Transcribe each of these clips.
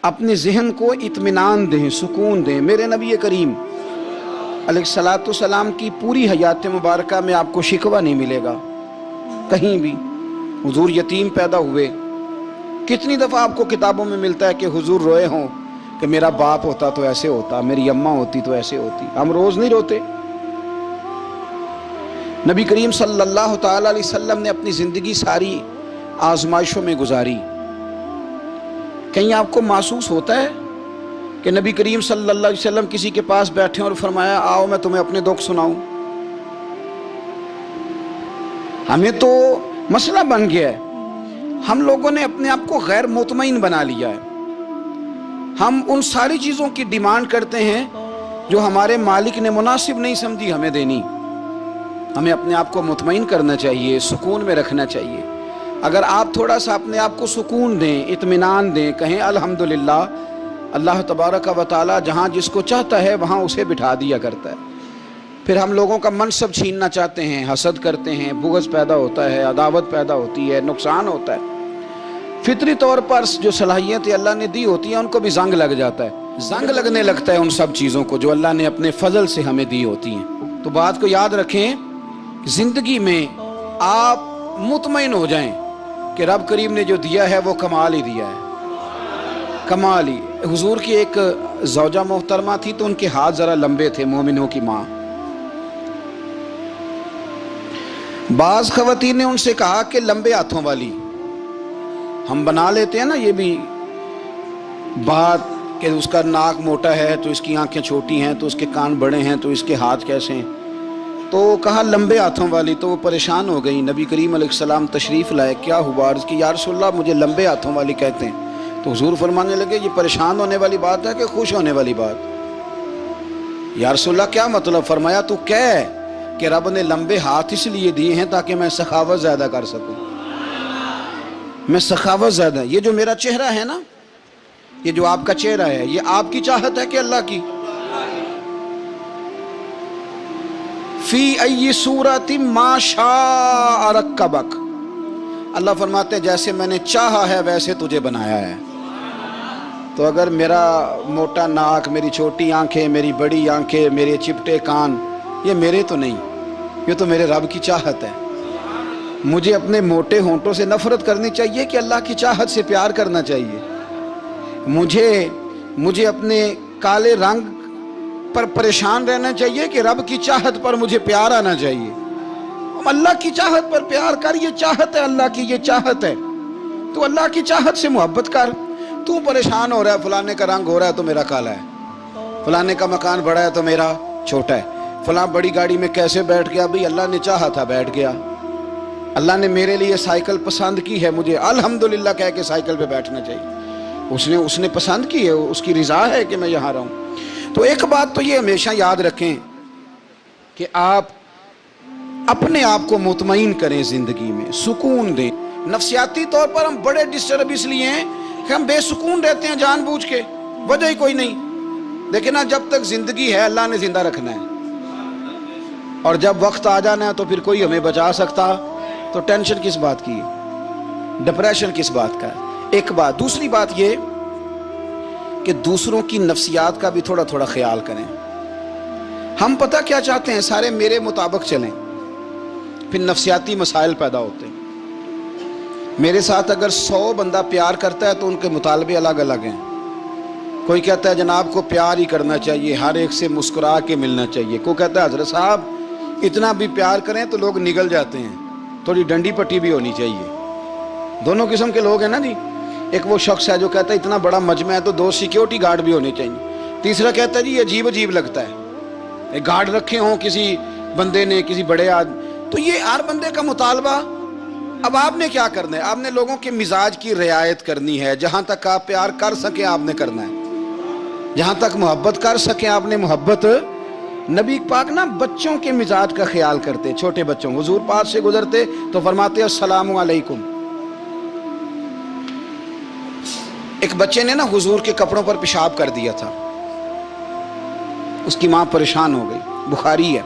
اپنے ذہن کو اطمینان دیں، سکون دیں۔ میرے نبی کریم علیہ الصلوۃ والسلام کی پوری حیات مبارکہ میں آپ کو شکوہ نہیں ملے گا کہیں بھی۔ حضور یتیم پیدا ہوئے، کتنی دفعہ آپ کو کتابوں میں ملتا ہے کہ حضور روئے ہوں کہ میرا باپ ہوتا تو ایسے ہوتا، میری اماں ہوتی تو ایسے ہوتی۔ ہم روز نہیں روتے۔ نبی کریم صلی اللہ تعالی علیہ وسلم نے اپنی زندگی ساری آزمائشوں میں گزاری۔ کہیں آپ کو محسوس ہوتا ہے کہ نبی کریم صلی اللہ علیہ وسلم کسی کے پاس بیٹھے اور فرمایا آؤ میں تمہیں اپنے دکھ سناؤں؟ ہمیں تو مسئلہ بن گیا ہے، ہم لوگوں نے اپنے آپ کو غیر مطمئن بنا لیا ہے۔ ہم ان ساری چیزوں کی ڈیمانڈ کرتے ہیں جو ہمارے مالک نے مناسب نہیں سمجھی ہمیں دینی۔ ہمیں اپنے آپ کو مطمئن کرنا چاہیے، سکون میں رکھنا چاہیے۔ اگر آپ تھوڑا سا اپنے آپ کو سکون دیں، اطمینان دیں، کہیں الحمدللہ، اللہ تبارک و تعالی جہاں جس کو چاہتا ہے وہاں اسے بٹھا دیا کرتا ہے۔ پھر ہم لوگوں کا منصب چھیننا چاہتے ہیں، حسد کرتے ہیں، بغض پیدا ہوتا ہے، عداوت پیدا ہوتی ہے، نقصان ہوتا ہے۔ فطری طور پر جو صلاحیتیں اللہ نے دی ہوتی ہیں ان کو بھی زنگ لگ جاتا ہے، زنگ لگنے لگتا ہے ان سب چیزوں کو جو اللہ نے اپنے فضل سے ہمیں دی ہوتی ہیں۔ تو بات کو یاد رکھیں، زندگی میں آپ مطمئن ہو جائیں کہ رب کریم نے جو دیا ہے وہ کمال ہی دیا ہے، کمال ہی۔ حضور کی ایک زوجہ محترمہ تھی تو ان کے ہاتھ ذرا لمبے تھے، مومنوں کی ماں۔ بعض خواتین نے ان سے کہا کہ لمبے ہاتھوں والی، ہم بنا لیتے ہیں نا یہ بھی بات کہ اس کا ناک موٹا ہے تو اس کی آنکھیں چھوٹی ہیں تو اس کے کان بڑے ہیں تو اس کے ہاتھ کیسے ہیں، تو کہا لمبے ہاتھوں والی۔ تو وہ پریشان ہو گئی، نبی کریم علیہ السلام تشریف لائے، کیا ہوا؟ عرض کی یا رسول اللہ مجھے لمبے ہاتھوں والی کہتے ہیں۔ تو حضور فرمانے لگے یہ پریشان ہونے والی بات ہے کہ خوش ہونے والی بات؟ یا رسول اللہ کیا مطلب؟ فرمایا تو کہہ کہ رب نے لمبے ہاتھ اس لیے دیے ہیں تاکہ میں سخاوت زیادہ کر سکوں، میں سخاوت زیادہ۔ یہ جو میرا چہرہ ہے نا، یہ جو آپ کا چہرہ ہے، یہ آپ کی چاہت ہے کہ اللہ کی؟ فی ای صورت ما شاء رکبک، اللہ فرماتے ہیں جیسے میں نے چاہا ہے ویسے تجھے بنایا ہے۔ تو اگر میرا موٹا ناک، میری چھوٹی آنکھیں، میری بڑی آنکھیں، میرے چپٹے کان، یہ میرے تو نہیں، یہ تو میرے رب کی چاہت ہے۔ مجھے اپنے موٹے ہونٹوں سے نفرت کرنی چاہیے کہ اللہ کی چاہت سے پیار کرنا چاہیے؟ مجھے اپنے کالے رنگ پر پریشان رہنا چاہیے کہ رب کی چاہت پر مجھے پیار آنا چاہیے؟ اللہ کی چاہت پر پیار کر، یہ چاہت ہے اللہ کی، یہ چاہت ہے۔ تو اللہ کی چاہت سے محبت کر۔ تو پریشان ہو رہا ہے فلانے کا رنگ ہو رہا ہے تو میرا کالا ہے، فلانے کا مکان بڑا ہے تو میرا چھوٹا ہے، فلاں بڑی گاڑی میں کیسے بیٹھ گیا؟ بھئی اللہ نے چاہا تھا بیٹھ گیا۔ اللہ نے میرے لیے سائیکل پسند کی ہے، مجھے الحمدللہ کہہ کے سائیکل پہ بیٹھنا چاہیے۔ اس نے پسند کی ہے، اس کی رضا ہے کہ میں یہاں رہوں۔ تو ایک بات تو یہ ہمیشہ یاد رکھیں کہ آپ اپنے آپ کو مطمئن کریں، زندگی میں سکون دیں۔ نفسیاتی طور پر ہم بڑے ڈسٹرب اس لیے ہیں کہ ہم بے سکون رہتے ہیں جان بوجھ کے، وجہ ہی کوئی نہیں۔ دیکھیں نا، جب تک زندگی ہے اللہ نے زندہ رکھنا ہے، اور جب وقت آ جانا ہے تو پھر کوئی ہمیں بچا سکتا، تو ٹینشن کس بات کی ہے؟ ڈپریشن کس بات کا ہے؟ ایک بات۔ دوسری بات یہ کہ دوسروں کی نفسیات کا بھی تھوڑا تھوڑا خیال کریں۔ ہم پتہ کیا چاہتے ہیں؟ سارے میرے مطابق چلیں، پھر نفسیاتی مسائل پیدا ہوتے ہیں۔ میرے ساتھ اگر 100 بندہ پیار کرتا ہے تو ان کے مطالبے الگ الگ ہیں۔ کوئی کہتا ہے جناب کو پیار ہی کرنا چاہیے، ہر ایک سے مسکرا کے ملنا چاہیے۔ کوئی کہتا ہے حضرت صاحب اتنا بھی پیار کریں تو لوگ نگل جاتے ہیں، تھوڑی ڈنڈی پٹی بھی ہونی چاہیے۔ دونوں قسم کے لوگ ہیں نا جی۔ ایک وہ شخص ہے جو کہتا ہے اتنا بڑا مجمع ہے تو 2 سیکیورٹی گارڈ بھی ہونے چاہیے۔ تیسرا کہتا ہے جی یہ عجیب عجیب لگتا ہے، گارڈ رکھے ہوں کسی بندے نے، کسی بڑے آدمی۔ تو یہ ہر بندے کا مطالبہ۔ اب آپ نے کیا کرنا ہے؟ آپ نے لوگوں کے مزاج کی رعایت کرنی ہے۔ جہاں تک آپ پیار کر سکیں آپ نے کرنا ہے، جہاں تک محبت کر سکیں آپ نے محبت۔ نبی پاک نا بچوں کے مزاج کا خیال کرتے، چھوٹے بچوں، حضور پاس سے گزرتے تو فرماتے السلام علیکم۔ ایک بچے نے نا حضور کے کپڑوں پر پیشاب کر دیا تھا، اس کی ماں پریشان ہو گئی، بخاری ہے۔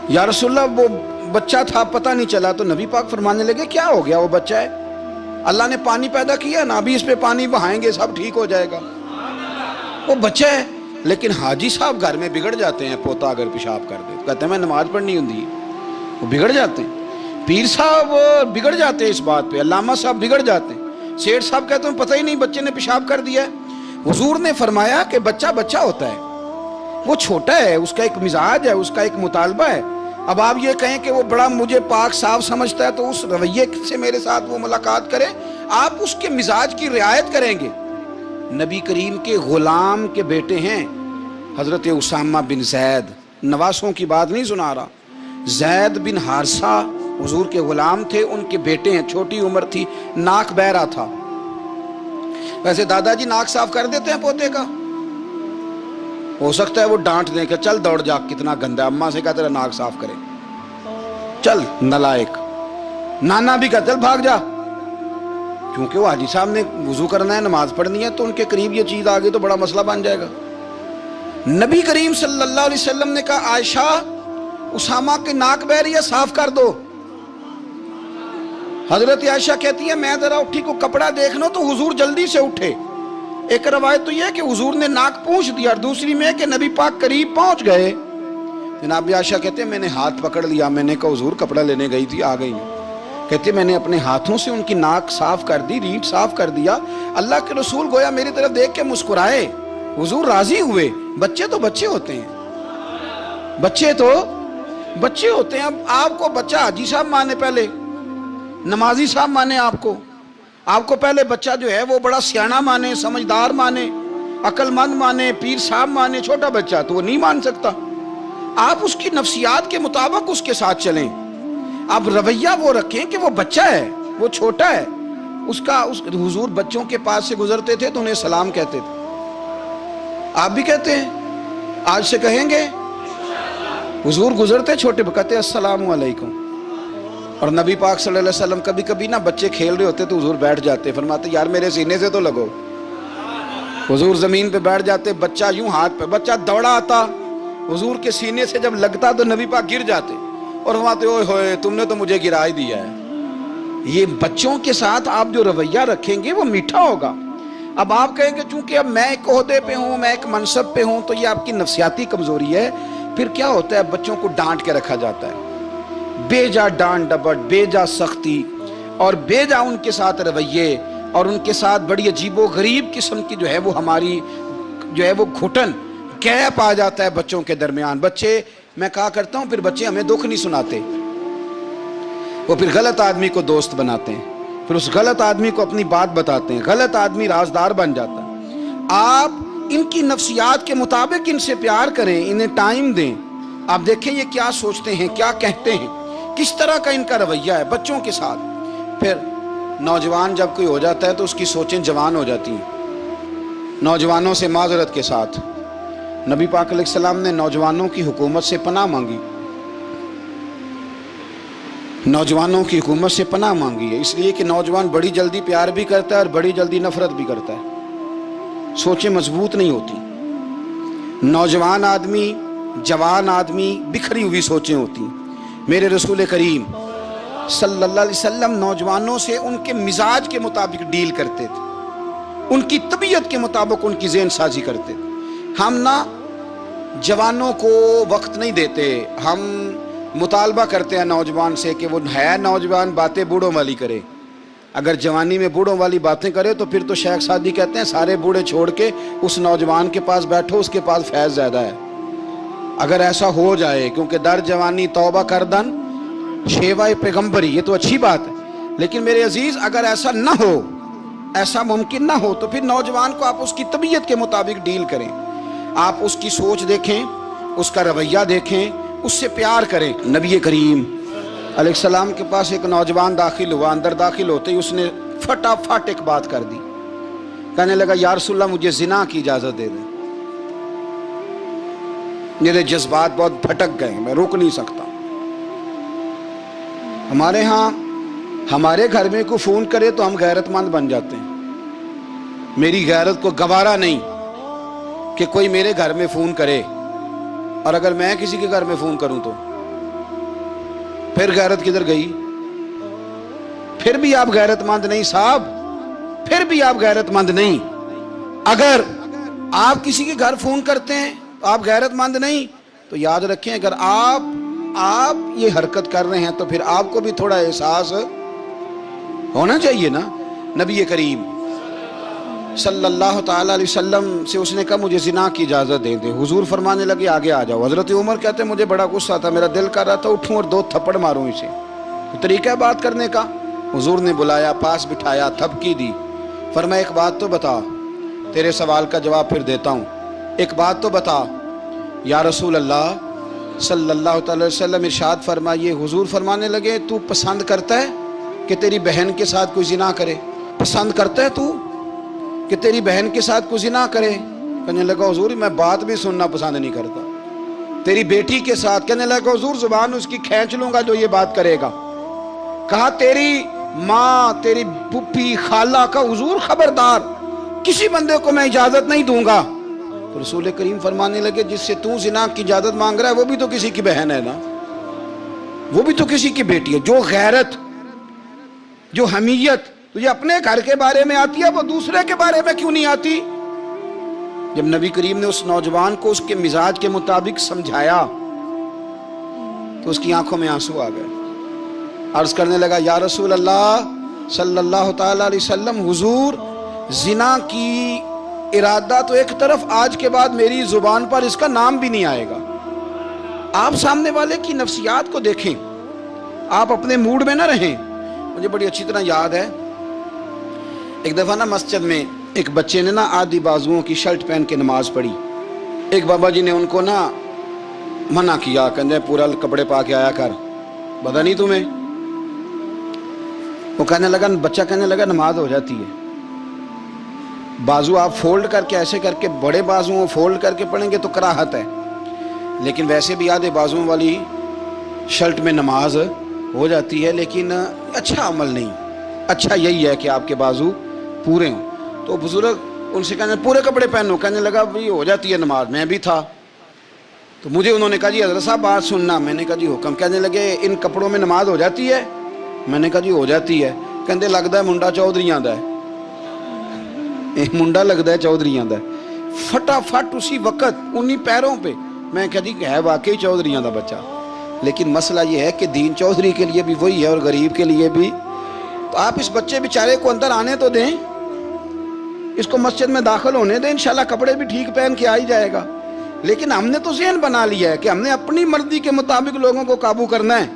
یا رسول اللہ وہ بچہ تھا پتہ نہیں چلا، تو نبی پاک فرمانے لگے کیا ہو گیا، وہ بچہ ہے، اللہ نے پانی پیدا کیا نا، ابھی اس پہ پانی بہائیں گے سب ٹھیک ہو جائے گا۔ وہ بچہ ہے، لیکن حاجی صاحب گھر میں بگڑ جاتے ہیں، پوتا اگر پیشاب کر دے کہتے ہیں میں نماز پڑھنی ہوندی ہے، وہ بگڑ جاتے ہیں۔ پیر صاحب بگڑ جاتے ہیں اس بات پہ، علامہ صاحب بگڑ جاتے ہیں، سیٹھ صاحب کہتے ہیں پتہ ہی نہیں بچے نے پیشاب کر دیا ہے۔ حضور نے فرمایا کہ بچہ بچہ ہوتا ہے، وہ چھوٹا ہے، اس کا ایک مزاج ہے، اس کا ایک مطالبہ ہے۔ اب آپ یہ کہیں کہ وہ بڑا مجھے پاک صاف سمجھتا ہے تو اس رویے سے میرے ساتھ وہ ملاقات کرے، آپ اس کے مزاج کی رعایت کریں گے۔ نبی کریم کے غلام کے بیٹے ہیں حضرت اسامہ بن زید، نواسوں کی بات نہیں سنا رہا، زید بن حارثہ حضور کے غلام تھے، ان کے بیٹے ہیں، چھوٹی عمر تھی، ناک بہ رہا تھا۔ ویسے دادا جی ناک صاف کر دیتے ہیں پوتے کا، ہو سکتا ہے وہ ڈانٹ دیں کہ چل دوڑ جا کتنا گندا ہے، اماں سے کہا تیرا ناک صاف کرے، چل نلائق، نانا بھی کہا چل بھاگ جا، کیونکہ وہ حاجی صاحب نے وضو کرنا ہے، نماز پڑھنی ہے، تو ان کے قریب یہ چیز آ گئی تو بڑا مسئلہ بن جائے گا۔ نبی کریم صلی اللہ علیہ وسلم نے کہا عائشہ اسامہ کے ناک بہ رہی ہے صاف کر دو۔ حضرت عائشہ کہتی ہے میں ذرا اٹھی کو کپڑا دیکھنا تو حضور جلدی سے اٹھے۔ ایک روایت تو یہ ہے کہ حضور نے ناک پونچھ دیا، اور دوسری میں کہ نبی پاک قریب پہنچ گئے۔ جناب عائشہ کہتے ہیں میں نے ہاتھ پکڑ لیا، میں نے کہا حضور کپڑا لینے گئی تھی آ گئی۔ کہتے ہیں میں نے اپنے ہاتھوں سے ان کی ناک صاف کر دی، ریٹ صاف کر دیا۔ اللہ کے رسول گویا میری طرف دیکھ کے مسکرائے، حضور راضی ہوئے۔ بچے تو بچے ہوتے ہیں، بچے تو بچے ہوتے ہیں۔ اب آپ کو بچہ حاجی صاحب مانے، پہلے نمازی صاحب مانے، آپ کو پہلے بچہ جو ہے وہ بڑا سیانہ مانے، سمجھدار مانے، عقل مند مانے، پیر صاحب مانے، چھوٹا بچہ تو وہ نہیں مان سکتا۔ آپ اس کی نفسیات کے مطابق اس کے ساتھ چلیں۔ اب رویہ وہ رکھیں کہ وہ بچہ ہے، وہ چھوٹا ہے، حضور بچوں کے پاس سے گزرتے تھے تو انہیں سلام کہتے تھے۔ آپ بھی کہتے ہیں، آج سے کہیں گے؟ حضور گزرتے چھوٹے کہتے السلام علیکم۔ اور نبی پاک صلی اللہ علیہ وسلم کبھی کبھی نا بچے کھیل رہے ہوتے تو حضور بیٹھ جاتے، فرماتے یار میرے سینے سے تو لگو۔ حضور زمین پہ بیٹھ جاتے، بچہ یوں ہاتھ پہ، بچہ دوڑا آتا، حضور کے سینے سے جب لگتا تو نبی پاک گر جاتے اور فرماتے اوئے ہوئے تم نے تو مجھے گرا ہی دیا ہے۔ یہ بچوں کے ساتھ آپ جو رویہ رکھیں گے وہ میٹھا ہوگا۔ اب آپ کہیں گے چونکہ اب میں ایک عہدے پہ ہوں، میں ایک منصب پہ ہوں، تو یہ آپ کی نفسیاتی کمزوری ہے۔ پھر کیا ہوتا ہے، بچوں کو ڈانٹ کے رکھا جاتا ہے، بے جا ڈانٹ ڈپٹ، بے جا سختی، اور بے جا ان کے ساتھ رویے، اور ان کے ساتھ بڑی عجیب و غریب قسم کی جو ہے وہ ہماری جو ہے وہ گھٹن گیپ آ جاتا ہے بچوں کے درمیان۔ بچے، میں کہا کرتا ہوں پھر بچے ہمیں دکھ نہیں سناتے، وہ پھر غلط آدمی کو دوست بناتے ہیں، پھر اس غلط آدمی کو اپنی بات بتاتے ہیں، غلط آدمی رازدار بن جاتا ہے۔ آپ ان کی نفسیات کے مطابق ان سے پیار کریں، انہیں ٹائم دیں، آپ دیکھیں یہ کیا سوچتے ہیں، کیا کہتے ہیں، کس طرح کا ان کا رویہ ہے بچوں کے ساتھ۔ پھر نوجوان جب کوئی ہو جاتا ہے تو اس کی سوچیں جوان ہو جاتی ہیں۔ نوجوانوں سے معذرت کے ساتھ نبی پاک علیہ السلام نے نوجوانوں کی حکومت سے پناہ مانگی، نوجوانوں کی حکومت سے پناہ مانگی ہے، اس لیے کہ نوجوان بڑی جلدی پیار بھی کرتا ہے اور بڑی جلدی نفرت بھی کرتا ہے، سوچیں مضبوط نہیں ہوتی۔ نوجوان آدمی، جوان آدمی، بکھری ہوئی سوچیں ہوتی ہیں۔ میرے رسول کریم صلی اللہ علیہ وسلم نوجوانوں سے ان کے مزاج کے مطابق ڈیل کرتے تھے، ان کی طبیعت کے مطابق ان کی ذہن سازی کرتے تھے۔ ہم نہ جوانوں کو وقت نہیں دیتے، ہم مطالبہ کرتے ہیں نوجوان سے کہ وہ ہے نوجوان، باتیں بوڑھوں والی کرے۔ اگر جوانی میں بوڑھوں والی باتیں کرے تو پھر تو شیخ سعدی کہتے ہیں سارے بوڑھے چھوڑ کے اس نوجوان کے پاس بیٹھو، اس کے پاس فیض زیادہ ہے۔ اگر ایسا ہو جائے، کیونکہ در جوانی توبہ کردن شیوہ پیغمبری، یہ تو اچھی بات ہے، لیکن میرے عزیز اگر ایسا نہ ہو، ایسا ممکن نہ ہو، تو پھر نوجوان کو آپ اس کی طبیعت کے مطابق ڈیل کریں۔ آپ اس کی سوچ دیکھیں، اس کا رویہ دیکھیں، اس سے پیار کریں۔ نبی کریم علیہ السلام کے پاس ایک نوجوان داخل ہوا، اندر داخل ہوتے ہی اس نے فٹافٹ ایک بات کر دی، کہنے لگا یا رسول اللہ مجھے زنا کی اجازت دے دیں، میرے جذبات بہت بھٹک گئے، میں روک نہیں سکتا۔ ہمارے ہاں ہمارے گھر میں کوئی فون کرے تو ہم غیرت مند بن جاتے ہیں، میری غیرت کو گوارا نہیں کہ کوئی میرے گھر میں فون کرے، اور اگر میں کسی کے گھر میں فون کروں تو پھر غیرت کدھر گئی؟ پھر بھی آپ غیرت مند نہیں صاحب، پھر بھی آپ غیرت مند نہیں۔ اگر آپ کسی کے گھر فون کرتے ہیں تو آپ غیرت مند نہیں، تو یاد رکھیں اگر آپ یہ حرکت کر رہے ہیں تو پھر آپ کو بھی تھوڑا احساس ہونا چاہیے نا۔ نبی کریم صلی اللہ تعالی علیہ وسلم سے اس نے کہا مجھے زنا کی اجازت دے دیں، حضور فرمانے لگے آگے آ جاؤ۔ حضرت عمر کہتے ہیں مجھے بڑا غصہ تھا، میرا دل کر رہا تھا اٹھوں اور 2 تھپڑ ماروں اسے۔ تو طریقہ ہے بات کرنے کا۔ حضور نے بلایا، پاس بٹھایا، تھپکی دی، فرمایا ایک بات تو بتا، تیرے سوال کا جواب پھر دیتا ہوں، ایک بات تو بتا۔ یا رسول اللہ صلی اللہ تعالی وسلم ارشاد فرمائیے۔ حضور فرمانے لگے تو پسند کرتا ہے کہ تیری بہن کے ساتھ کوئی زنا کرے؟ پسند کرتا ہے تو کہ تیری بہن کے ساتھ کوئی زنا کرے؟ کہنے لگا حضور میں بات بھی سننا پسند نہیں کرتا۔ تیری بیٹی کے ساتھ؟ کہنے لگا حضور زبان اس کی کھینچ لوں گا جو یہ بات کرے گا۔ کہا تیری ماں، تیری پھوپھی، خالہ کا؟ حضور خبردار کسی بندے کو میں اجازت نہیں دوں گا۔ تو رسول کریم فرمانے لگے جس سے تو زنا کی اجازت مانگ رہا ہے وہ بھی تو کسی کی بہن ہے نا، وہ بھی تو کسی کی بیٹی ہے۔ جو غیرت، جو حمیت تجھے اپنے گھر کے بارے میں آتی ہے وہ دوسرے کے بارے میں کیوں نہیں آتی؟ جب نبی کریم نے اس نوجوان کو اس کے مزاج کے مطابق سمجھایا تو اس کی آنکھوں میں آنسو آ گئے۔ عرض کرنے لگا یا رسول اللہ صلی اللہ تعالی علیہ وسلم، حضور زنا کی ارادہ تو ایک طرف، آج کے بعد میری زبان پر اس کا نام بھی نہیں آئے گا۔ آپ سامنے والے کی نفسیات کو دیکھیں، آپ اپنے موڈ میں نہ رہیں۔ مجھے بڑی اچھی طرح یاد ہے ایک دفعہ نا مسجد میں ایک بچے نے نا آدھی بازوؤں کی شرٹ پہن کے نماز پڑھی۔ ایک بابا جی نے ان کو نا منع کیا، کہتے ہیں پورا کپڑے پا کے آیا کر، پتہ نہیں تمہیں؟ وہ کہنے لگا، بچہ کہنے لگا نماز ہو جاتی ہے، بازو آپ فولڈ کر کے ایسے کر کے، بڑے بازوؤں فولڈ کر کے پڑھیں گے تو کراہت ہے، لیکن ویسے بھی آدھے بازوؤں والی شرٹ میں نماز ہو جاتی ہے، لیکن اچھا عمل نہیں، اچھا یہی ہے کہ آپ کے بازو پورے ہوں۔ تو بزرگ ان سے کہنے پورے کپڑے پہنو، کہنے لگا بھائی ہو جاتی ہے نماز، میں بھی تھا۔ تو مجھے انہوں نے کہا جی حضرت صاحب بات سننا، میں نے کہا جی حکم۔ کہنے لگے ان کپڑوں میں نماز ہو جاتی ہے؟ میں نے کہا جی ہو جاتی ہے۔ کہندے لگتا ہے منڈا چودھریاں دا ہے، منڈا لگتا ہے چودھریاں دا ہے۔ فٹافٹ اسی وقت انہی پیروں پہ میں کہا جی ہے واقعی چودھریاں دا بچہ، لیکن مسئلہ یہ ہے کہ دین چودھری کے لیے بھی وہی ہے اور غریب کے لیے بھی۔ تو آپ اس بچے بیچارے کو اندر آنے تو دیں، اس کو مسجد میں داخل ہونے دیں، انشاءاللہ کپڑے بھی ٹھیک پہن کے آ ہی جائے گا۔ لیکن ہم نے تو ذہن بنا لیا ہے کہ ہم نے اپنی مرضی کے مطابق لوگوں کو قابو کرنا ہے۔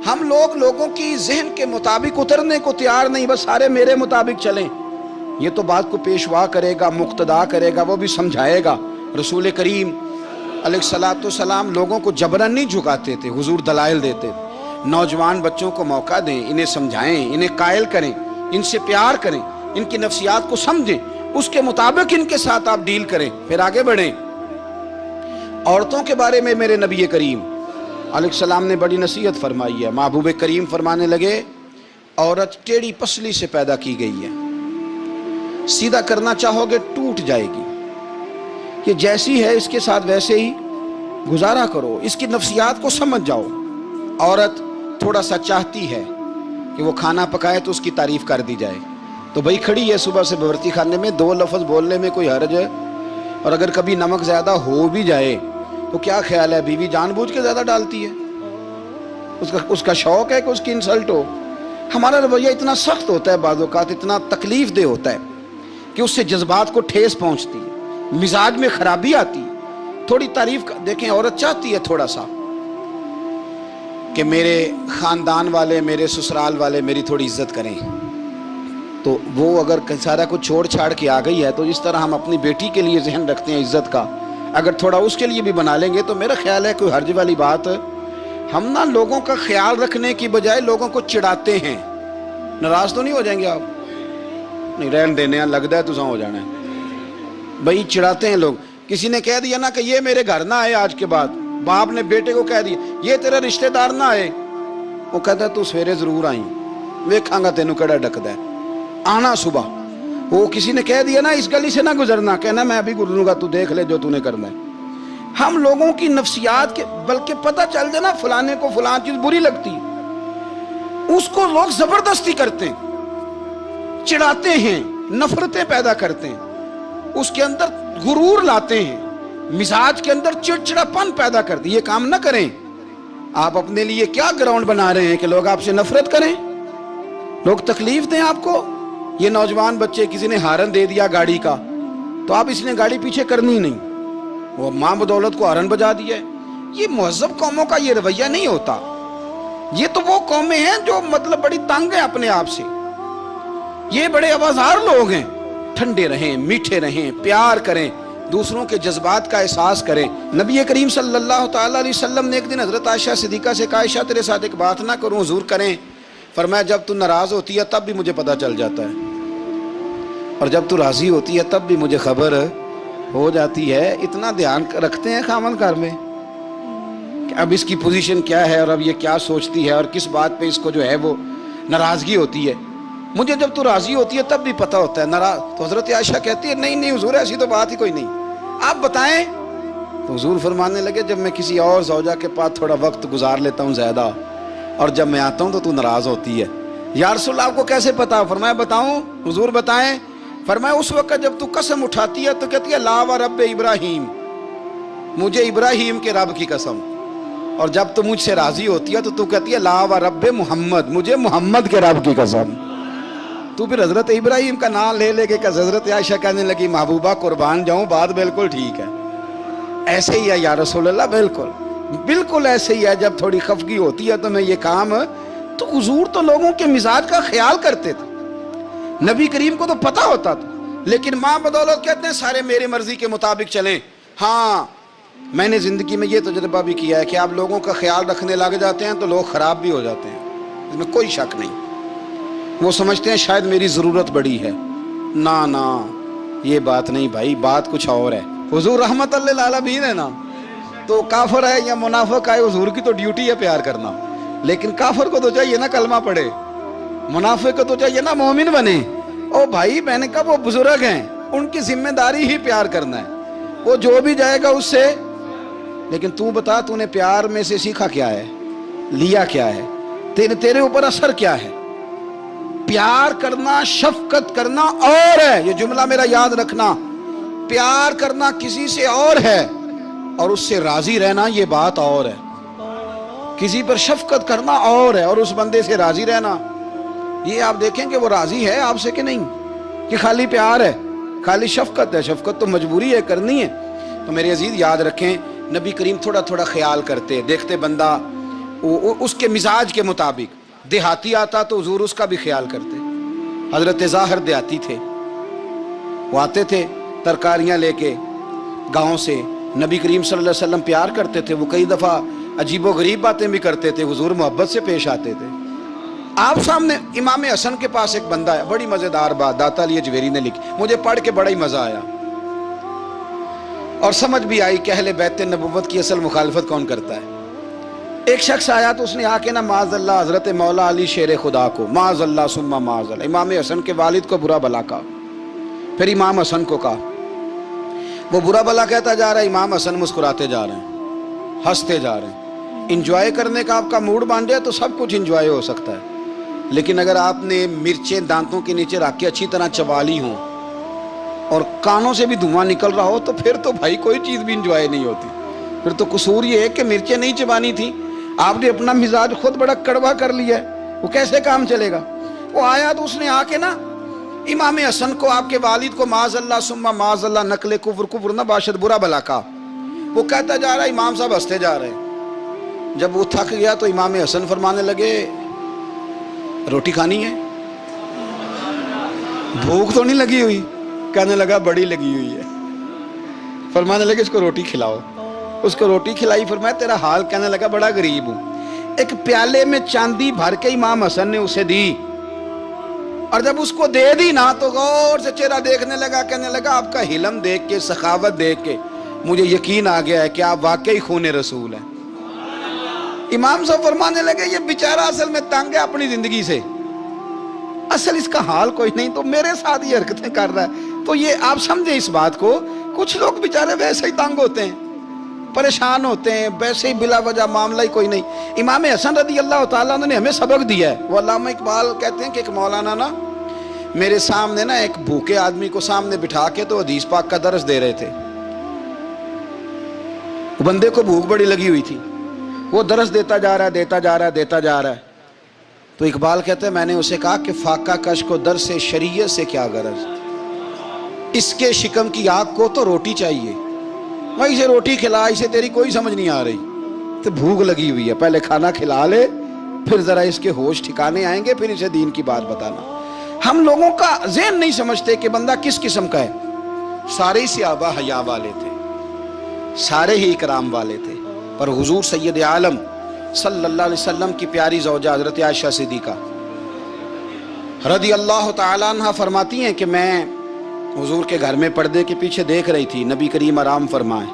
ہم لوگوں کی ذہن کے مطابق اترنے کو تیار نہیں، بس سارے میرے مطابق چلیں۔ یہ تو بات کو پیشوا کرے گا، مقتدا کرے گا، وہ بھی سمجھائے گا۔ رسول کریم علیہ الصلوۃ والسلام لوگوں کو جبرن نہیں جھکاتے تھے، حضور دلائل دیتے تھے۔ نوجوان بچوں کو موقع دیں، انہیں سمجھائیں، انہیں قائل کریں، ان سے پیار کریں، ان کی نفسیات کو سمجھیں، اس کے مطابق ان کے ساتھ آپ ڈیل کریں، پھر آگے بڑھیں۔ عورتوں کے بارے میں میرے نبی کریم علیہ السلام نے بڑی نصیحت فرمائی ہے۔ محبوب کریم فرمانے لگے عورت ٹیڑھی پسلی سے پیدا کی گئی ہے، سیدھا کرنا چاہو گے ٹوٹ جائے گی، یہ جیسی ہے اس کے ساتھ ویسے ہی گزارا کرو، اس کی نفسیات کو سمجھ جاؤ۔ عورت تھوڑا سا چاہتی ہے کہ وہ کھانا پکائے تو اس کی تعریف کر دی جائے، تو بھائی کھڑی ہے صبح سے باورچی خانے میں، 2 لفظ بولنے میں کوئی حرج ہے؟ اور اگر کبھی نمک زیادہ ہو بھی جائے تو کیا خیال ہے بیوی جان بوجھ کے زیادہ ڈالتی ہے؟ اس کا شوق ہے کہ اس کی انسلٹ ہو؟ ہمارا رویہ اتنا سخت ہوتا ہے، بعض اوقات اتنا تکلیف دہ ہوتا ہے کہ اس سے جذبات کو ٹھیس پہنچتی ہے، مزاج میں خرابی آتی ہے۔ تھوڑی تعریف دیکھیں، عورت چاہتی ہے تھوڑا سا کہ میرے خاندان والے، میرے سسرال والے میری تھوڑی عزت کریں، تو وہ اگر سارا کچھ چھوڑ چھاڑ کے آ گئی ہے تو اس طرح ہم اپنی بیٹی کے لیے ذہن رکھتے ہیں عزت کا، اگر تھوڑا اس کے لیے بھی بنا لیں گے تو میرا خیال ہے کوئی حرج والی بات۔ ہم نا لوگوں کا خیال رکھنے کی بجائے لوگوں کو چڑھاتے ہیں۔ ناراض تو نہیں ہو جائیں گے آپ؟ نہیں رہن دینے ہیں، لگتا ہے تو ہو جانا ہے بھائی، چڑھاتے ہیں لوگ۔ کسی نے کہہ دیا نا کہ یہ میرے گھر نہ آئے آج کے بعد، باپ نے بیٹے کو کہہ دیا یہ تیرا رشتہ دار نہ آئے، وہ کہتا ہے تو سویرے ضرور آئی، ویکھاں گا تینوں کیڑا ڈکدا ہے، آنا صبح۔ وہ کسی نے کہہ دیا نا اس گلی سے نہ گزرنا، کہنا میں ابھی گزروں گا، تو دیکھ لے جو تو نے کرنا ہے۔ ہم لوگوں کی نفسیات کے، بلکہ پتہ چل جائے نا فلانے کو فلان چیز بری لگتی، اس کو لوگ زبردستی کرتے ہیں، چڑھاتے ہیں، نفرتیں پیدا کرتے ہیں، اس کے اندر غرور لاتے ہیں، مزاج کے اندر چڑچڑاپن پیدا کرتے ہیں۔ یہ کام نہ کریں۔ آپ اپنے لیے کیا گراؤنڈ بنا رہے ہیں کہ لوگ آپ سے نفرت کریں، لوگ تکلیف دیں آپ کو؟ یہ نوجوان بچے کسی نے ہارن دے دیا گاڑی کا، تو آپ اس نے گاڑی پیچھے کرنی نہیں، وہ ماں بدولت کو ہارن بجا دیا ہے۔ یہ مہذب قوموں کا یہ رویہ نہیں ہوتا۔ یہ تو وہ قومیں ہیں جو مطلب بڑی تنگ ہیں اپنے آپ سے، یہ بڑے آوازار لوگ ہیں۔ ٹھنڈے رہیں، میٹھے رہیں، پیار کریں، دوسروں کے جذبات کا احساس کریں۔ نبی کریم صلی اللہ تعالیٰ علیہ وسلم نے ایک دن حضرت عائشہ صدیقہ سے کہا، عائشہ تیرے ساتھ ایک بات نہ کروں، حضور کریں؟ فرمایا جب تو ناراض ہوتی ہے تب بھی مجھے پتہ چل جاتا ہے، اور جب تو راضی ہوتی ہے تب بھی مجھے خبر ہو جاتی ہے۔ اتنا دھیان رکھتے ہیں خامن گھر میں کہ اب اس کی پوزیشن کیا ہے، اور اب یہ کیا سوچتی ہے، اور کس بات پہ اس کو جو ہے وہ ناراضگی ہوتی ہے۔ مجھے جب تو راضی ہوتی ہے تب بھی پتہ ہوتا ہے ناراض۔ تو حضرت عائشہ کہتی ہے نہیں نہیں حضور ایسی تو بات ہی کوئی نہیں، آپ بتائیں۔ تو حضور فرمانے لگے جب میں کسی اور زوجہ کے پاس تھوڑا وقت گزار لیتا ہوں زیادہ، اور جب میں آتا ہوں تو ناراض ہوتی ہے۔ یا رسول اللہ آپ کو کیسے پتا؟ فرمایا بتاؤں؟ حضور بتائیں۔ فرمایا اس وقت جب تو قسم اٹھاتی ہے تو کہتی ہے لا و رب ابراہیم، مجھے ابراہیم کے رب کی قسم، اور جب تو مجھ سے راضی ہوتی ہے تو کہتی ہے لا و رب محمد، مجھے محمد کے رب کی قسم۔ تو پھر حضرت ابراہیم کا نام لے لے کے حضرت عائشہ کہنے لگی محبوبہ قربان جاؤں، بات بالکل ٹھیک ہے، ایسے ہی ہے یا رسول اللہ، بالکل بالکل ایسے ہی ہے۔ جب تھوڑی خفگی ہوتی ہے تو میں یہ کام، تو حضور تو لوگوں کے مزاج کا خیال کرتے تھے، نبی کریم کو تو پتہ ہوتا تھا، لیکن ماں بدولت کہتے ہیں سارے میرے مرضی کے مطابق چلیں۔ ہاں میں نے زندگی میں یہ تجربہ بھی کیا ہے کہ آپ لوگوں کا خیال رکھنے لگ جاتے ہیں تو لوگ خراب بھی ہو جاتے ہیں، اس میں کوئی شک نہیں۔ وہ سمجھتے ہیں شاید میری ضرورت بڑی ہے، نہ یہ بات نہیں بھائی، بات کچھ اور ہے۔ حضور رحمت للعالمین ہے نا، تو کافر ہے یا منافق ہے، حضور کی تو ڈیوٹی ہے پیار کرنا، لیکن کافر کو تو چاہیے نا کلمہ پڑھے، منافق کو تو چاہیے نا مومن بنے۔ او بھائی میں نے کہا وہ بزرگ ہیں، ان کی ذمہ داری ہی پیار کرنا ہے، وہ جو بھی جائے گا اس سے۔ لیکن تو بتا تو نے پیار میں سے سیکھا کیا ہے، لیا کیا ہے، تیرے اوپر اثر کیا ہے؟ پیار کرنا، شفقت کرنا اور ہے، یہ جملہ میرا یاد رکھنا، پیار کرنا کسی سے اور ہے اور اس سے راضی رہنا یہ بات اور ہے۔ کسی پر شفقت کرنا اور ہے اور اس بندے سے راضی رہنا، یہ آپ دیکھیں کہ وہ راضی ہے آپ سے کہ نہیں، کہ خالی پیار ہے، خالی شفقت ہے۔ شفقت تو مجبوری ہے، کرنی ہے۔ تو میرے عزیز یاد رکھیں نبی کریم تھوڑا تھوڑا خیال کرتے، دیکھتے بندہ اس کے مزاج کے مطابق، دیہاتی آتا تو حضور اس کا بھی خیال کرتے۔ حضرت ظاہر دیہاتی تھے، وہ آتے تھے ترکاریاں لے کے گاؤں سے، نبی کریم صلی اللہ علیہ وسلم پیار کرتے تھے، وہ کئی دفعہ عجیب و غریب باتیں بھی کرتے تھے، حضور محبت سے پیش آتے تھے۔ آپ سامنے امام حسن کے پاس ایک بندہ ہے، بڑی مزیدار بات داتا علی اجویری نے لکھی، مجھے پڑھ کے بڑا ہی مزہ آیا اور سمجھ بھی آئی کہ اہل بیت نبوت کی اصل مخالفت کون کرتا ہے۔ ایک شخص آیا تو اس نے آ کے نا معاذ اللہ حضرت مولا علی شیر خدا کو، معاذ اللہ ثم معاذ اللہ، امام حسن کے والد کو برا بلا کہا، پھر امام حسن کو کہا، وہ برا بلا کہتا جا رہا ہے، امام حسن مسکراتے جا رہے ہیں، ہنستے جا رہے ہیں۔ انجوائے کرنے کا آپ کا موڈ بن جائے تو سب کچھ انجوائے ہو سکتا ہے، لیکن اگر آپ نے مرچیں دانتوں کے نیچے رکھ کے اچھی طرح چبا لی ہوں اور کانوں سے بھی دھواں نکل رہا ہو تو پھر تو بھائی کوئی چیز بھی انجوائے نہیں ہوتی۔ پھر تو قصور یہ ہے کہ مرچیں نہیں چبانی تھی، آپ نے اپنا مزاج خود بڑا کڑوا کر لیا ہے، وہ کیسے کام چلے گا؟ وہ آیا تو اس نے آ کے نا امام حسن کو، آپ کے والد کو معاذ اللہ ثم معاذ اللہ نقل کفر نہ باشد برا بلا کا، وہ کہتا جا رہا ہے، امام صاحب ہنستے جا رہے ہیں۔ جب وہ تھک گیا تو امام حسن فرمانے لگے روٹی کھانی ہے؟ بھوک تو نہیں لگی ہوئی؟ کہنے لگا بڑی لگی ہوئی ہے۔ فرمانے لگے اس کو روٹی کھلاؤ، اس کو روٹی کھلائی، فرمایا تیرا حال؟ کہنے لگا بڑا غریب ہوں۔ ایک پیالے میں چاندی بھر کے امام حسن نے اسے دی، اور جب اس کو دے دی نا تو غور سے چہرہ دیکھنے لگا، کہنے لگا آپ کا حلم دیکھ کے، سخاوت دیکھ کے مجھے یقین آ گیا ہے کہ آپ واقعی خون رسول ہیں۔ امام صاحب فرمانے لگے یہ بیچارہ اصل میں تنگ ہے اپنی زندگی سے، اصل اس کا حال کوئی نہیں، تو میرے ساتھ یہ حرکتیں کر رہا ہے۔ تو یہ آپ سمجھیں اس بات کو، کچھ لوگ بیچارے ویسے ہی تنگ ہوتے ہیں، پریشان ہوتے ہیں ویسے ہی بلا وجہ معاملہ ہی کوئی نہیں. امام حسن رضی اللہ تعالیٰ عنہ نے ہمیں سبق دیا ہے. وہ علامہ اقبال کہتے ہیں کہ ایک مولانا نا میرے سامنے نا ایک بھوکے آدمی کو سامنے بٹھا کے تو حدیث پاک کا درس دے رہے تھے. بندے کو بھوک بڑی لگی ہوئی تھی, وہ درس دیتا جا رہا ہے. تو اقبال کہتے ہیں میں نے اسے کہا کہ فاقہ کش کو درس شریعت سے کیا غرض, اس کے شکم کی آگ کو تو روٹی چاہیے, میں اسے روٹی کھلا, اسے تیری کوئی سمجھ نہیں آ رہی, تو بھوک لگی ہوئی ہے, پہلے کھانا کھلا لے پھر ذرا اس کے ہوش ٹھکانے آئیں گے, پھر اسے دین کی بات بتانا. ہم لوگوں کا ذہن نہیں سمجھتے کہ بندہ کس قسم کا ہے. سارے ہی صحابہ حیا والے تھے, سارے ہی اکرام والے تھے, پر حضور سید عالم صلی اللہ علیہ وسلم کی پیاری زوجہ حضرت عائشہ صدیقہ رضی اللہ تعالیٰ عنہ فرماتی ہیں کہ میں حضور کے گھر میں پردے کے پیچھے دیکھ رہی تھی, نبی کریم آرام فرمائے,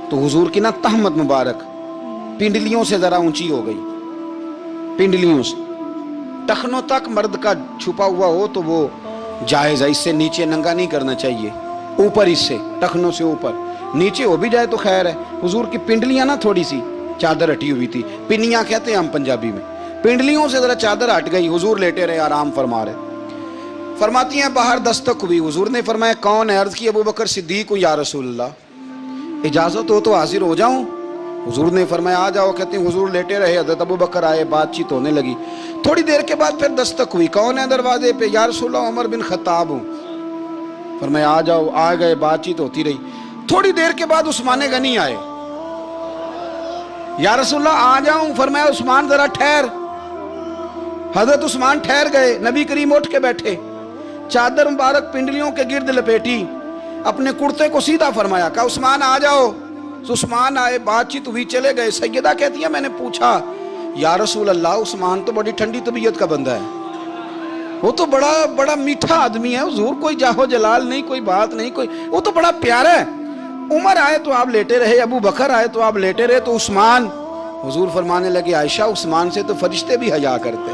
تو حضور کی نا تہمت مبارک پنڈلیوں سے ذرا اونچی ہو گئی, پنڈلیوں سے ٹخنوں تک مرد کا چھپا ہوا ہو تو وہ جائز ہے, اس سے نیچے ننگا نہیں کرنا چاہیے, اوپر اس سے ٹخنوں سے اوپر, نیچے ہو بھی جائے تو خیر ہے. حضور کی پنڈلیاں نا تھوڑی سی چادر ہٹی ہوئی تھی, پنیاں کہتے ہیں ہم پنجابی میں, پنڈلیوں سے ذرا چادر ہٹ گئی, حضور لیٹے رہے آرام فرما رہے. فرماتی ہیں باہر دستک ہوئی, حضور نے فرمایا کون ہے؟ عرض کی ابو بکر صدیق کو, یا رسول اللہ اجازت ہو تو حاضر ہو جاؤں؟ حضور نے فرمایا آ جاؤ. کہتے ہیں حضور لیٹے رہے, حضرت ابو بکر آئے, بات چیت ہونے لگی. تھوڑی دیر کے بعد پھر دستک ہوئی, کون ہے دروازے پہ؟ یا رسول اللہ عمر بن خطاب ہوں. فرمایا آ جاؤ, آ گئے, بات چیت ہوتی رہی. تھوڑی دیر کے بعد عثمان غنی آئے, یا رسول اللہ آ جاؤں؟ فرمایا عثمان ذرا ٹھہر. حضرت عثمان ٹھہر گئے, نبی کریم اٹھ کے بیٹھے, چادر مبارک پنڈلیوں کے گرد لپیٹی, اپنے کرتے کو سیدھا فرمایا, کہا عثمان آ جاؤ. عثمان آئے, بات چیت ہوئی, چلے گئے. سیدہ کہتی ہے میں نے پوچھا یا رسول اللہ عثمان تو بڑی ٹھنڈی طبیعت کا بندہ ہے, وہ تو بڑا میٹھا آدمی ہے حضور, کوئی جاہو جلال نہیں, کوئی بات نہیں, کوئی, وہ تو بڑا پیارا ہے. عمر آئے تو آپ لیٹے رہے, ابو بکر آئے تو آپ لیٹے رہے, تو عثمان؟ حضور فرمانے لگے عائشہ عثمان سے تو فرشتے بھی حیا کرتے,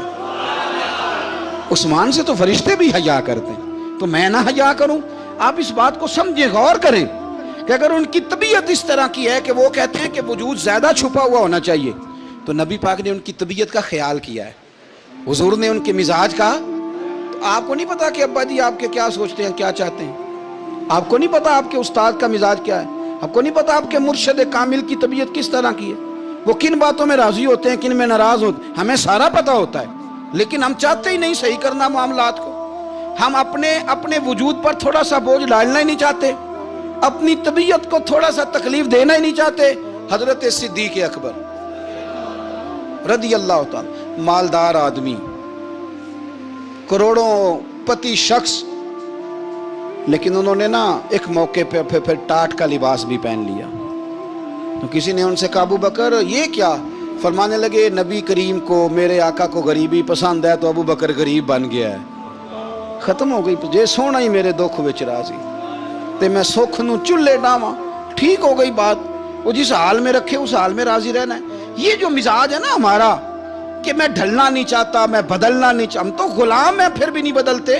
عثمان سے تو فرشتے بھی حیا کرتے, تو میں نہ حیا کروں؟ آپ اس بات کو سمجھیں, غور کریں کہ اگر ان کی طبیعت اس طرح کی ہے کہ وہ کہتے ہیں کہ وجود زیادہ چھپا ہوا ہونا چاہیے, تو نبی پاک نے ان کی طبیعت کا خیال کیا ہے, حضور نے ان کے مزاج کا. تو آپ کو نہیں پتا کہ ابا جی آپ کے کیا سوچتے ہیں, کیا چاہتے ہیں؟ آپ کو نہیں پتا آپ کے استاد کا مزاج کیا ہے؟ آپ کو نہیں پتا آپ کے مرشد کامل کی طبیعت کس طرح کی ہے, وہ کن باتوں میں راضی ہوتے ہیں, کن میں ناراض ہوتے ہیں؟ ہمیں سارا پتا ہوتا ہے, لیکن ہم چاہتے ہی نہیں صحیح کرنا معاملات کو. ہم اپنے وجود پر تھوڑا سا بوجھ ڈالنا ہی نہیں چاہتے, اپنی طبیعت کو تھوڑا سا تکلیف دینا ہی نہیں چاہتے. حضرت صدیق اکبر رضی اللہ تعالی, مالدار آدمی, کروڑوں پتی شخص, لیکن انہوں نے نا ایک موقع پہ پھر ٹاٹ کا لباس بھی پہن لیا. تو کسی نے ان سے کہا ابو بکر یہ کیا؟ فرمانے لگے نبی کریم کو, میرے آقا کو غریبی پسند ہے, تو ابو بکر غریب بن گیا ہے. ختم ہو گئی, جے سونا ہی میرے دکھ وچ راضی, تے میں سکھ نو چلے ڈاواں. ٹھیک ہو گئی بات, وہ جس حال میں رکھے اس حال میں راضی رہنا ہے. یہ جو مزاج ہے نا ہمارا کہ میں ڈھلنا نہیں چاہتا, میں بدلنا نہیں چاہتا, ہم تو غلام ہیں پھر بھی نہیں بدلتے.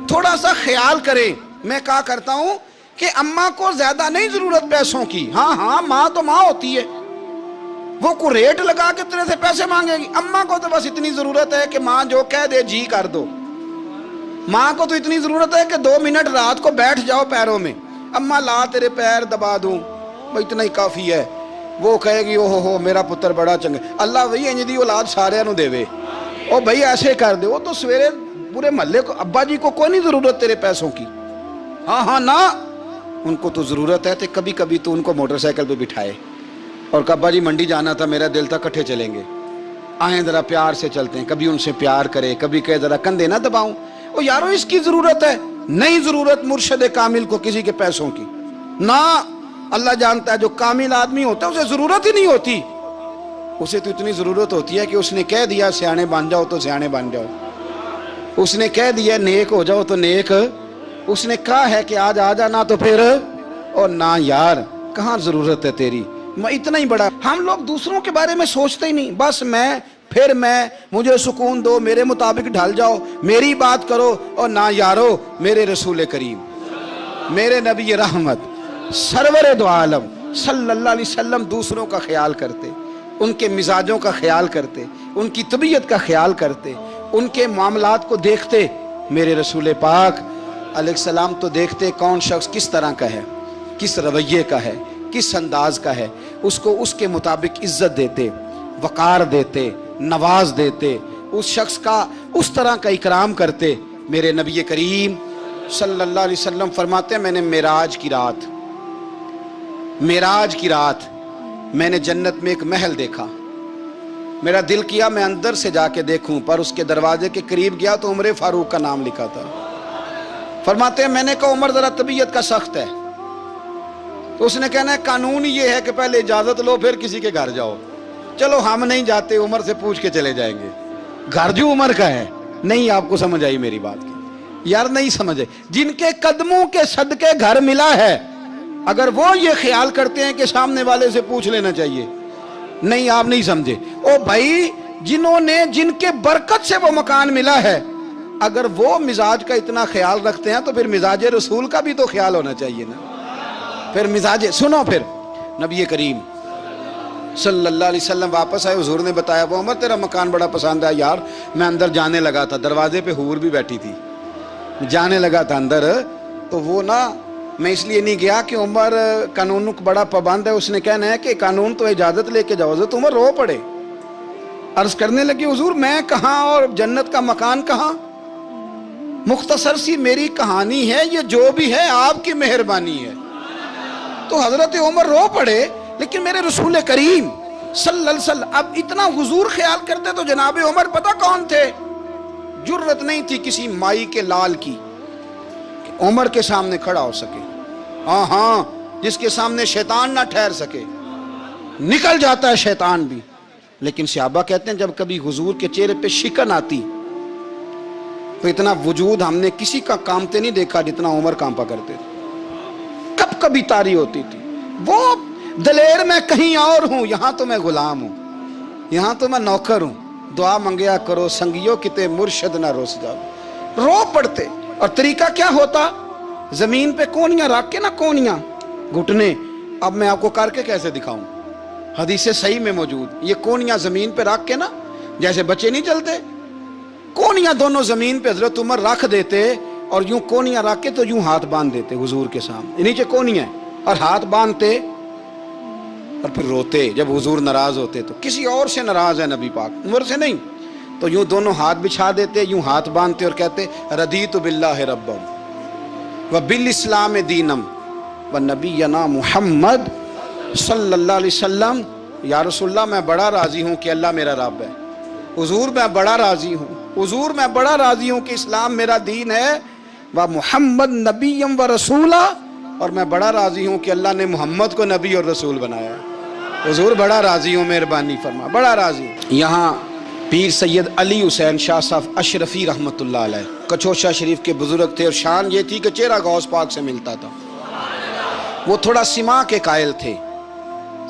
تھوڑا سا خیال کریں. میں کہا کرتا ہوں کہ اماں کو زیادہ نہیں ضرورت پیسوں کی, ہاں ماں تو ماں ہوتی ہے, وہ کو ریٹ لگا کے تیرے سے پیسے مانگے گی. اماں کو تو بس اتنی ضرورت ہے کہ ماں جو کہہ دے جی کر دو. ماں کو تو اتنی ضرورت ہے کہ 2 منٹ رات کو بیٹھ جاؤ پیروں میں, اماں لا تیرے پیر دبا دوں, بھائی اتنا ہی کافی ہے. وہ کہے گی اوہو میرا پتر بڑا چنگا, اللہ وہی انج دی اولاد سارے نو دے وے, او بھائی ایسے کر دے. وہ تو سویرے پورے محلے کو, ابا جی کو کوئی نہیں ضرورت تیرے پیسوں کی, ہاں نا, ان کو تو ضرورت ہے. تو کبھی کبھی تو ان کو موٹر سائیکل پہ بٹھائے اور کہ ابا جی منڈی جانا تھا, میرا دل تھا کٹھے چلیں گے, آئیں ذرا پیار سے چلتے ہیں. کبھی ان سے پیار کرے, کبھی کہے ذرا کندھے نہ دباؤں. او یارو اس کی ضرورت ہے, نہیں ضرورت مرشد کامل کو کسی کے پیسوں کی نہ. اللہ جانتا ہے جو کامل آدمی ہوتا ہے اسے ضرورت ہی نہیں ہوتی. اسے تو اتنی ضرورت ہوتی ہے کہ اس نے کہہ دیا سیانے بن جاؤ تو سیانے بن جاؤ, اس نے کہہ دیا نیک ہو جاؤ تو نیک, اس نے کہا ہے کہ آج آ جانا تو پھر, اور نہ یار کہاں ضرورت ہے تیری, میں اتنا ہی بڑا. ہم لوگ دوسروں کے بارے میں سوچتے ہی نہیں, بس میں, مجھے سکون دو, میرے مطابق ڈھل جاؤ, میری بات کرو. اور نہ یارو, میرے رسول کریم, میرے نبی رحمت, سرور دو عالم صلی اللہ علیہ وسلم دوسروں کا خیال کرتے، ان کے مزاجوں کا خیال کرتے، ان کی طبیعت کا خیال کرتے، ان کے معاملات کو دیکھتے۔ میرے رسول پاک علیہ السلام تو دیکھتے کون شخص کس طرح کا ہے، کس رویے کا ہے، کس انداز کا ہے، اس کو اس کے مطابق عزت دیتے، وقار دیتے، نواز دیتے، اس شخص کا اس طرح کا اکرام کرتے۔ میرے نبی کریم صلی اللہ علیہ وسلم فرماتے ہیں میں نے معراج کی رات میں نے جنت میں ایک محل دیکھا، میرا دل کیا میں اندر سے جا کے دیکھوں، پر اس کے دروازے کے قریب گیا تو عمر فاروق کا نام لکھا تھا۔ فرماتے ہیں میں نے کہا عمر ذرا طبیعت کا سخت ہے، تو اس نے کہنا ہے قانون یہ ہے کہ پہلے اجازت لو پھر کسی کے گھر جاؤ۔ چلو ہم نہیں جاتے، عمر سے پوچھ کے چلے جائیں گے، گھر جو عمر کا ہے۔ نہیں، آپ کو سمجھ آئی میری بات کی؟ یار نہیں سمجھے۔ جن کے قدموں کے صدقے گھر ملا ہے، اگر وہ یہ خیال کرتے ہیں کہ سامنے والے سے پوچھ لینا چاہیے، نہیں آپ نہیں سمجھے۔ او بھائی، جن کے برکت سے وہ مکان ملا ہے، اگر وہ مزاج کا اتنا خیال رکھتے ہیں تو پھر مزاج رسول کا بھی تو خیال ہونا چاہیے نا۔ پھر مزاج سنو، پھر نبی کریم صلی اللہ علیہ وسلم واپس آئے، حضور نے بتایا وہ عمر تیرا مکان بڑا پسند ہے یار، میں اندر جانے لگا تھا، دروازے پہ حور بھی بیٹھی تھی، جانے لگا تھا اندر، تو وہ نا میں اس لیے نہیں گیا کہ عمر قانون کو بڑا پابند ہے، اس نے کہنا ہے کہ قانون تو اجازت لے کے جاؤ۔ حضرت عمر رو پڑے، عرض کرنے لگی حضور میں کہاں اور جنت کا مکان کہاں، مختصر سی میری کہانی ہے، یہ جو بھی ہے آپ کی مہربانی ہے۔ تو حضرت عمر رو پڑے، لیکن میرے رسول کریم صلی اللہ علیہ وسلم اب اتنا حضور خیال کرتے تو جناب عمر پتہ کون تھے؟ جرت نہیں تھی کسی مائی کے لال کی کہ عمر کے سامنے کھڑا ہو سکے، ہاں جس کے سامنے شیطان نہ ٹھہر سکے، نکل جاتا ہے شیطان بھی۔ لیکن صحابہ کہتے ہیں جب کبھی حضور کے چہرے پہ شکن آتی تو اتنا وجود ہم نے کسی کا کامتے نہیں دیکھا جتنا عمر کانپا کرتے تھے، کب کبھی تاری ہوتی تھی۔ وہ دلیر میں کہیں اور ہوں، یہاں تو میں غلام ہوں، یہاں تو میں نوکر ہوں، دعا منگیا کرو سنگیو کتے مرشد نہ روس جاؤ۔ رو پڑتے، اور طریقہ کیا ہوتا؟ زمین پہ کونیاں رکھ کے نا، کونیاں گھٹنے، اب میں آپ کو کر کے کیسے دکھاؤں، حدیث صحیح میں موجود، یہ کونیاں زمین پہ رکھ کے نا، جیسے بچے نہیں چلتے، کونیاں دونوں زمین پہ حضرت عمر رکھ دیتے، اور یوں کونیاں رکھ کے تو یوں ہاتھ باندھ دیتے حضور کے سامنے، نیچے کونیاں اور ہاتھ باندھتے، اور پھر روتے جب حضور ناراض ہوتے تو کسی اور سے ناراض ہے نبی پاک، عمر سے نہیں، تو یوں دونوں ہاتھ بچھا دیتے، یوں ہاتھ باندھتے اور کہتے رضیت باللہ ربا وبالاسلام دینم ونبینا محمد صلی اللہ علیہ وسلم۔ یا رسول اللہ میں بڑا راضی ہوں کہ اللہ میرا رب ہے، حضور میں بڑا راضی ہوں، حضور میں بڑا راضی ہوں کہ اسلام میرا دین ہے، و محمد نبیم و رسولہ، اور میں بڑا راضی ہوں کہ اللہ نے محمد کو نبی اور رسول بنایا ہے۔ حضور بڑا راضی ہوں، مہربانی فرما، بڑا راضی ہوں۔ یہاں پیر سید علی حسین شاہ صاحب اشرفی رحمۃ اللہ علیہ کچوشا شریف کے بزرگ تھے، اور شان یہ تھی کہ چہرہ غوث پاک سے ملتا تھا۔ وہ تھوڑا سما کے قائل تھے،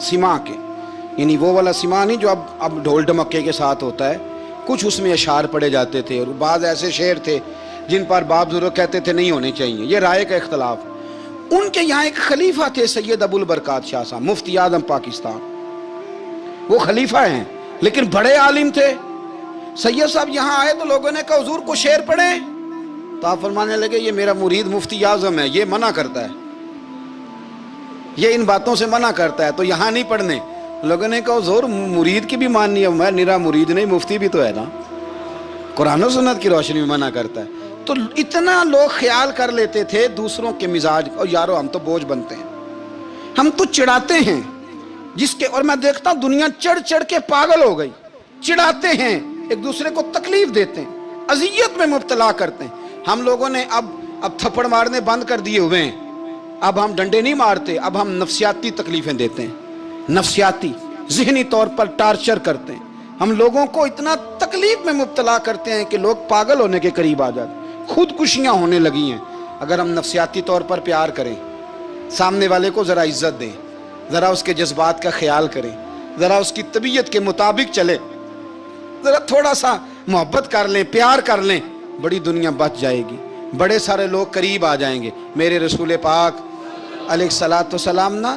سما کے، یعنی وہ والا سما نہیں جو اب ڈھول ڈمکے کے ساتھ ہوتا ہے، کچھ اس میں اشعار پڑے جاتے تھے، اور بعض ایسے شعر تھے جن پر باپ بزرگ کہتے تھے نہیں ہونے چاہیے، یہ رائے کا اختلاف۔ ان کے یہاں ایک خلیفہ تھے سید ابو البرکات شاہ صاحب، مفتی اعظم پاکستان، وہ خلیفہ ہیں لیکن بڑے عالم تھے۔ سید صاحب یہاں آئے تو لوگوں نے کہا حضور کو شعر پڑھیں، تو آپ فرمانے لگے یہ میرا مرید مفتی اعظم ہے، یہ منع کرتا ہے، یہ ان باتوں سے منع کرتا ہے، تو یہاں نہیں پڑھنے۔ لوگوں نے کہا حضور مرید کی بھی ماننی ہے، میں نرا مرید نہیں، مفتی بھی تو ہے نا، قرآن و سنت کی روشنی میں منع کرتا ہے۔ تو اتنا لوگ خیال کر لیتے تھے دوسروں کے مزاج، اور یارو ہم تو بوجھ بنتے ہیں، ہم تو چڑھاتے ہیں جس کے، اور میں دیکھتا ہوں دنیا چڑھ چڑھ کے پاگل ہو گئی، چڑھاتے ہیں ایک دوسرے کو تکلیف دیتے ہیں، اذیت میں مبتلا کرتے ہیں۔ ہم لوگوں نے اب تھپڑ مارنے بند کر دیے ہوئے ہیں، اب ہم ڈنڈے نہیں مارتے، اب ہم نفسیاتی تکلیفیں دیتے ہیں، نفسیاتی ذہنی طور پر ٹارچر کرتے ہیں، ہم لوگوں کو اتنا تکلیف میں مبتلا کرتے ہیں کہ لوگ پاگل ہونے کے قریب آ جاتے ہیں، خودکشیاں ہونے لگی ہیں۔ اگر ہم نفسیاتی طور پر پیار کریں، سامنے والے کو ذرا عزت دیں، ذرا اس کے جذبات کا خیال کریں، ذرا اس کی طبیعت کے مطابق چلے، ذرا تھوڑا سا محبت کر لیں، پیار کر لیں، بڑی دنیا بچ جائے گی، بڑے سارے لوگ قریب آ جائیں گے۔ میرے رسول پاک علیہ الصلوۃ والسلام نا